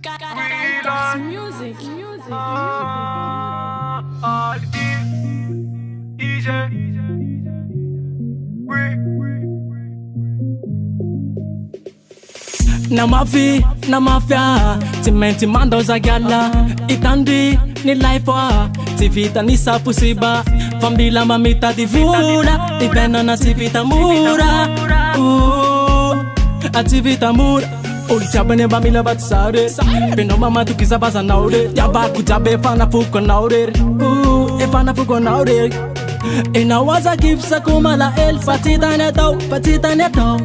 Willan, Music. Aldy, easy. Na mafia Timenti mando za gala Itandi ni life wa Tivita ni sapusiba Fambila mamita divula Ipena na tivita mura Ativita mura Oli chabane bamila batsare Peno mama tukiza baza naure Yaba kujabe fana fuko naure Efana fuko naure Inawaza kifsa kumala el Patita neto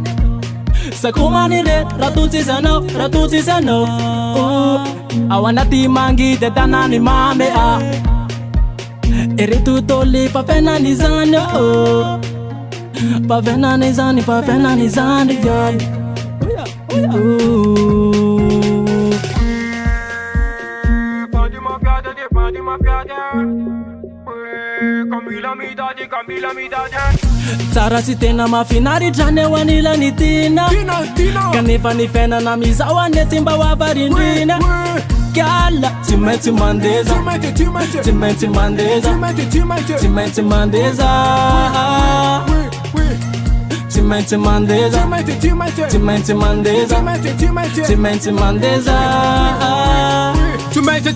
Sakumanire, ratuti sano Awanati mangi te tanani mame a Eri tutoli pa fena nizani Pa fena nizani yai Pandi ma fiade Kamila mi dade Tsara si tena mafinari jane wanila ni tina Kanefa ni fena na mizawa netimba wabarindina Gala Timenti mandeza Timenti mandeza Timenti mandeza Timenti mandeza Timenti mandeza Timenti mandeza Tumete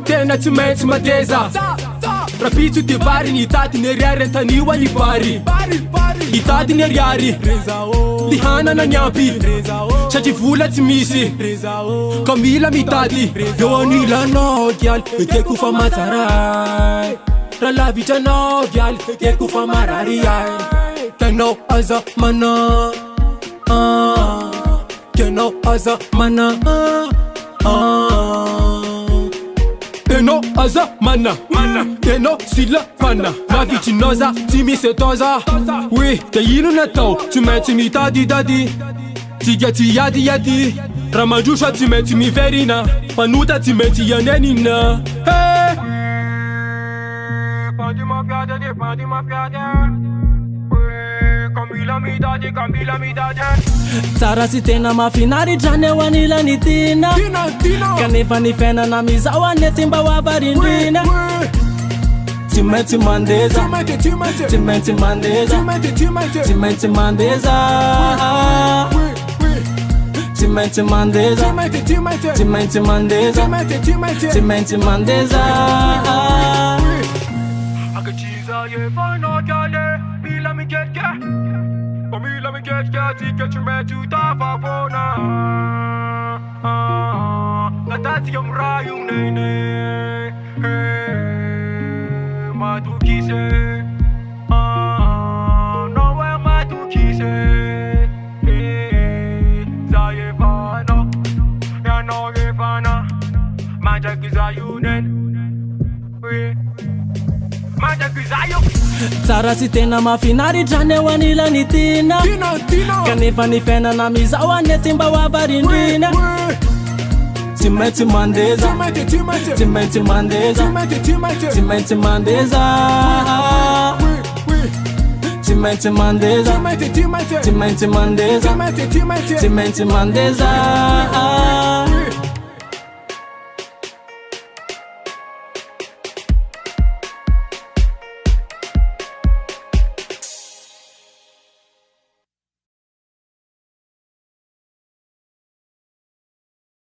Tena tumete mandeza Rapitu te bari ni tati neriari antaniwa ni bari Itati neriari Lihana na nyampi Chachi vula timisi Kamila mitati Yonila no gyal Ete kufa mazarai Rala vita no gyal Ete kufa marari Keno aza mana Keno aza mana Teno aza mana Teno sila fana Ma viti noza Timi se toza Oui, te yilu na tau Tu meti mi tadi dadi Tigeti yadi Ramajusha ti meti mi verina Panuta ti meti yanenina Hey Pandi ma fiade Kamila mi dade Tsara si tena mafinari jane wanila ni tina Kanefa ni fena na mizawa netimba wabarindina Timenti mandeza Timenti mandeza Timenti mandeza Timenti mandeza Timenti mandeza Timenti mandeza Akachiza ye fana kale Mila mi ketke Kamila mi ketke Tika chume tuta favona Natati yam rayu nene Matu kise Nowhere matu kise Zaye fana Ya no ye fana Manja kizayunen Tsara si tena mafinari jane wanila ni tina Kanefa ni fena na mizawa netimba wabarindina Timenti mandeza Timenti mandeza Timenti mandeza Timenti mandeza Timenti mandeza Timenti mandeza